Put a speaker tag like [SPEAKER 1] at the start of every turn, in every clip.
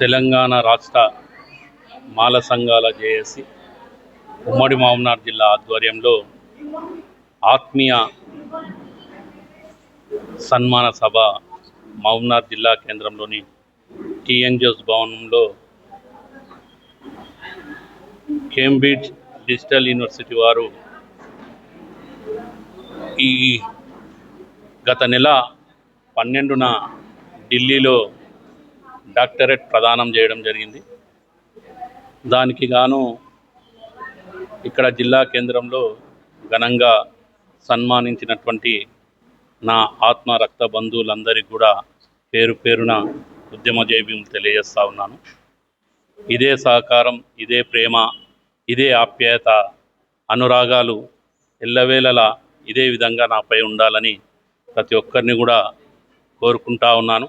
[SPEAKER 1] తెలంగాణ రాష్ట్ర మాల సంఘాల జేఏసీ ఉమ్మడి మహబూబ్నగర్ జిల్లా ఆధ్వర్యంలో ఆత్మీయ సన్మాన సభ మహబూబ్నగర్ జిల్లా కేంద్రంలోని టీఎన్ జోస్ భవనంలో కేంబ్రిడ్జ్ డిజిటల్ యూనివర్సిటీ వారు ఈ గత నెల 12న ఢిల్లీలో డాక్టరేట్ ప్రదానం చేయడం జరిగింది. దానికి గాను ఇక్కడ జిల్లా కేంద్రంలో ఘనంగా సన్మానించినటువంటి నా ఆత్మ రక్త బంధువులందరికీ కూడా పేరు పేరున ఉద్యమ జైభీములు తెలియజేస్తూ ఉన్నాను. ఇదే సహకారం, ఇదే ప్రేమ, ఇదే ఆప్యాయత, అనురాగాలు ఎల్లవేళలా ఇదే విధంగా నాపై ఉండాలని ప్రతి ఒక్కరిని కూడా కోరుకుంటా ఉన్నాను.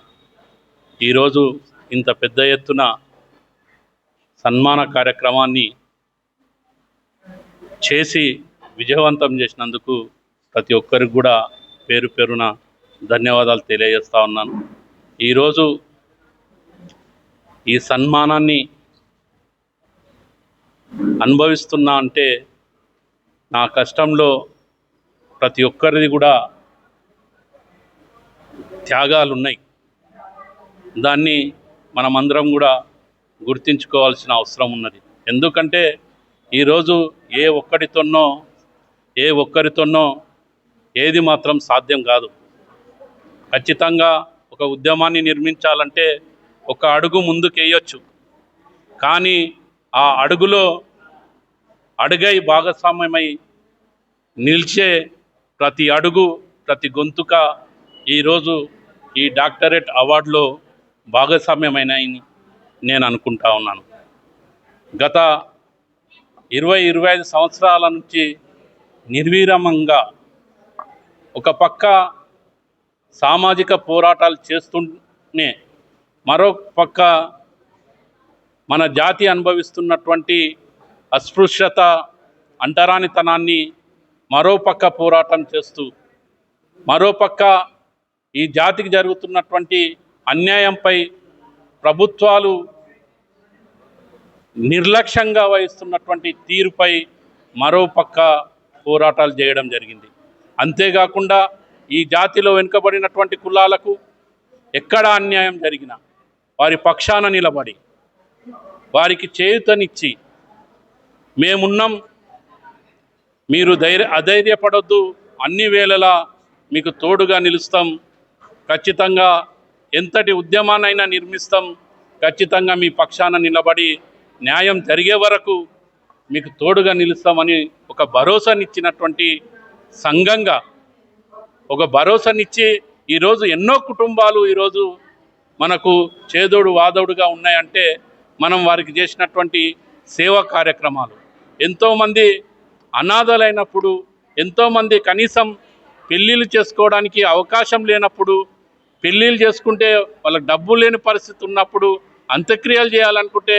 [SPEAKER 1] ఈరోజు ఇంత పెద్ద ఎత్తున సన్మాన కార్యక్రమాన్ని చేసి విజయవంతం చేసినందుకు ప్రతి ఒక్కరికి కూడా పేరు పేరున ధన్యవాదాలు తెలియజేస్తూ ఉన్నాను. ఈరోజు ఈ సన్మానాన్ని అనుభవిస్తున్నా అంటే నా కష్టంలో ప్రతి ఒక్కరిది కూడా త్యాగాలు ఉన్నాయి. దాన్ని మనమందరం కూడా గుర్తించుకోవాల్సిన అవసరం ఉన్నది. ఎందుకంటే ఈరోజు ఏ ఒక్కరితోనో ఏది మాత్రం సాధ్యం కాదు. ఖచ్చితంగా ఒక ఉద్యమాన్ని నిర్మించాలంటే ఒక అడుగు ముందుకేయొచ్చు, కానీ ఆ అడుగులో అడుగై భాగస్వామ్యమై నిలిచే ప్రతి అడుగు, ప్రతి గొంతుక ఈరోజు ఈ డాక్టరేట్ అవార్డులో భాగస్వామ్యమైనని నేను అనుకుంటా ఉన్నాను. గత 20-25 సంవత్సరాల నుంచి నిర్విరామంగా ఒక పక్క సామాజిక పోరాటాలు చేస్తూనే మరో పక్క మన జాతి అనుభవిస్తున్నటువంటి అస్పృశ్యత, అంటరానితనాన్ని మరో పక్క పోరాటం చేస్తూ, మరోపక్క ఈ జాతికి జరుగుతున్నటువంటి అన్యాయంపై ప్రభుత్వాలు నిర్లక్ష్యంగా వహిస్తున్నటువంటి తీరుపై మరోపక్క పోరాటాలు చేయడం జరిగింది. అంతేకాకుండా ఈ జాతిలో వెనుకబడినటువంటి కులాలకు ఎక్కడ అన్యాయం జరిగినా వారి పక్షాన నిలబడి వారికి చేయూతనిచ్చి మేమున్నాం, మీరు అధైర్యపడొద్దు, అన్ని వేళలా మీకు తోడుగా నిలుస్తాం, ఖచ్చితంగా ఎంతటి ఉద్యమాన్నైనా నిర్మిస్తాం, ఖచ్చితంగా మీ పక్షాన నిలబడి న్యాయం జరిగే వరకు మీకు తోడుగా నిలుస్తామని ఒక భరోసానిచ్చినటువంటి సంఘంగా, ఒక భరోసానిచ్చి ఈరోజు ఎన్నో కుటుంబాలు ఈరోజు మనకు చేదోడు వాదోడుగా ఉన్నాయంటే మనం వారికి చేసినటువంటి సేవా కార్యక్రమాలు. ఎంతోమంది అనాథలైనప్పుడు, ఎంతోమంది కనీసం పెళ్ళిళ్ళు చేసుకోవడానికి అవకాశం లేనప్పుడు, పెళ్ళిళ్ళు చేసుకుంటే వాళ్ళకి డబ్బు లేని పరిస్థితి ఉన్నప్పుడు, అంత్యక్రియలు చేయాలనుకుంటే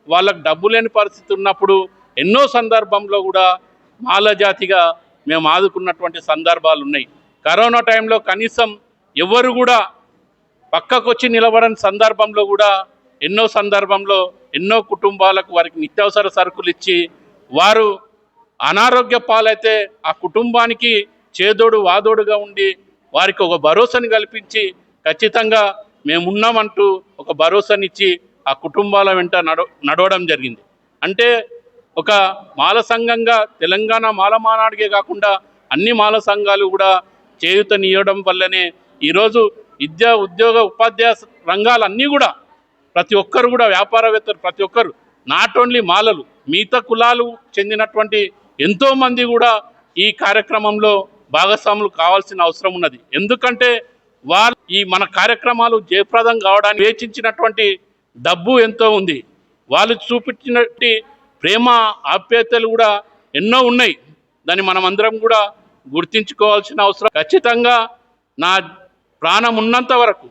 [SPEAKER 1] వాళ్ళకు డబ్బు లేని పరిస్థితి ఉన్నప్పుడు ఎన్నో సందర్భంలో కూడా మాల జాతిగా మేము ఆదుకున్నటువంటి సందర్భాలు ఉన్నాయి. కరోనా టైంలో కనీసం ఎవరు కూడా పక్కకొచ్చి నిలబడని సందర్భంలో కూడా ఎన్నో సందర్భంలో ఎన్నో కుటుంబాలకు వారికి నిత్యావసర సరుకులు ఇచ్చి, వారు అనారోగ్య పాలైతే ఆ కుటుంబానికి చేదోడు వాదోడుగా ఉండి వారికి ఒక భరోసాని కల్పించి ఖచ్చితంగా మేమున్నామంటూ ఒక భరోసానిచ్చి ఆ కుటుంబాల వెంట నడవడం జరిగింది. అంటే ఒక మాల సంఘంగా తెలంగాణ మాల మానాడికే కాకుండా అన్ని మాల సంఘాలు కూడా చేయూతనియడం వల్లనే ఈరోజు విద్యా, ఉద్యోగ, ఉపాధ్యాయ రంగాలన్నీ కూడా ప్రతి ఒక్కరు కూడా వ్యాపారవేత్తలు, ప్రతి ఒక్కరు, నాట్ ఓన్లీ మాలలు, మిగతా కులాలు చెందినటువంటి ఎంతోమంది కూడా ఈ కార్యక్రమంలో భాగస్వాములు కావాల్సిన అవసరం ఉన్నది. ఎందుకంటే వారు ఈ మన కార్యక్రమాలు జయప్రదం కావడానికి వేచించినటువంటి డబ్బు ఎంతో ఉంది, వాళ్ళు చూపించినటువంటి ప్రేమ ఆప్యాయతలు కూడా ఎన్నో ఉన్నాయి. దాన్ని మనమందరం కూడా గుర్తించుకోవాల్సిన అవసరం. ఖచ్చితంగా నా ప్రాణం ఉన్నంత వరకు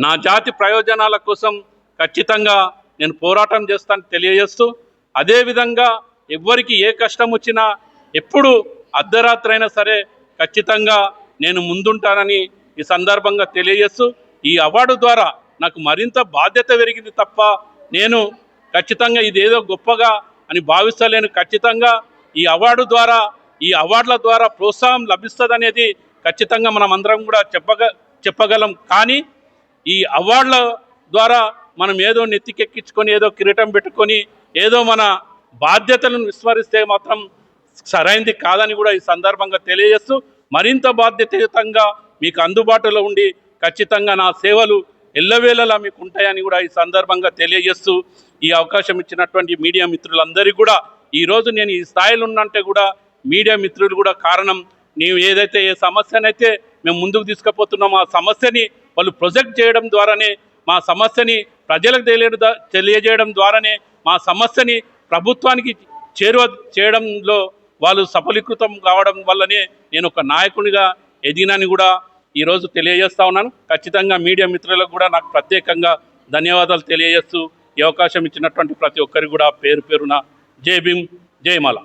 [SPEAKER 1] నా జాతి ప్రయోజనాల కోసం ఖచ్చితంగా నేను పోరాటం చేస్తానని తెలియజేస్తూ, అదేవిధంగా ఎవరికి ఏ కష్టం వచ్చినా ఎప్పుడు అర్ధరాత్రి అయినా సరే ఖచ్చితంగా నేను ముందుంటానని ఈ సందర్భంగా తెలియజేస్తూ, ఈ అవార్డు ద్వారా నాకు మరింత బాధ్యత పెరిగింది తప్ప నేను ఖచ్చితంగా ఇదేదో గొప్పగా అని భావిస్తలేను. ఖచ్చితంగా ఈ అవార్డుల ద్వారా ప్రోత్సాహం లభిస్తుంది అనేది ఖచ్చితంగా మనం అందరం కూడా చెప్పగలం. కానీ ఈ అవార్డుల ద్వారా మనం ఏదో నెత్తికెక్కించుకొని ఏదో కిరీటం పెట్టుకొని ఏదో మన బాధ్యతలను విస్మరిస్తే మాత్రం సరైనది కాదని కూడా ఈ సందర్భంగా తెలియజేస్తూ, మరింత బాధ్యతాయుతంగా మీకు అందుబాటులో ఉండి ఖచ్చితంగా నా సేవలు ఎల్లవేళలా మీకు ఉంటాయని కూడా ఈ సందర్భంగా తెలియజేస్తూ, ఈ అవకాశం ఇచ్చినటువంటి మీడియా మిత్రులందరికీ కూడా, ఈరోజు నేను ఈ స్థాయిలో ఉన్నంటే కూడా మీడియా మిత్రులు కూడా కారణం. నీవు ఏదైతే ఏ సమస్యనైతే మేము ముందుకు తీసుకుపోతున్నామో ఆ సమస్యని వాళ్ళు ప్రొజెక్ట్ చేయడం ద్వారానే, మా సమస్యని ప్రజలకు తెలియజేయడం ద్వారానే, మా సమస్యని ప్రభుత్వానికి చేరువ చేయడంలో వాళ్ళు సఫలీకృతం కావడం వల్లనే నేను ఒక నాయకునిగా ఎదిగినని కూడా ఈరోజు తెలియజేస్తా ఉన్నాను. ఖచ్చితంగా మీడియా మిత్రులకు కూడా నాకు ప్రత్యేకంగా ధన్యవాదాలు తెలియజేస్తూ, ఈ అవకాశం ఇచ్చినటువంటి ప్రతి ఒక్కరికి కూడా పేరు పేరున జై భీమ్, జై మాలా.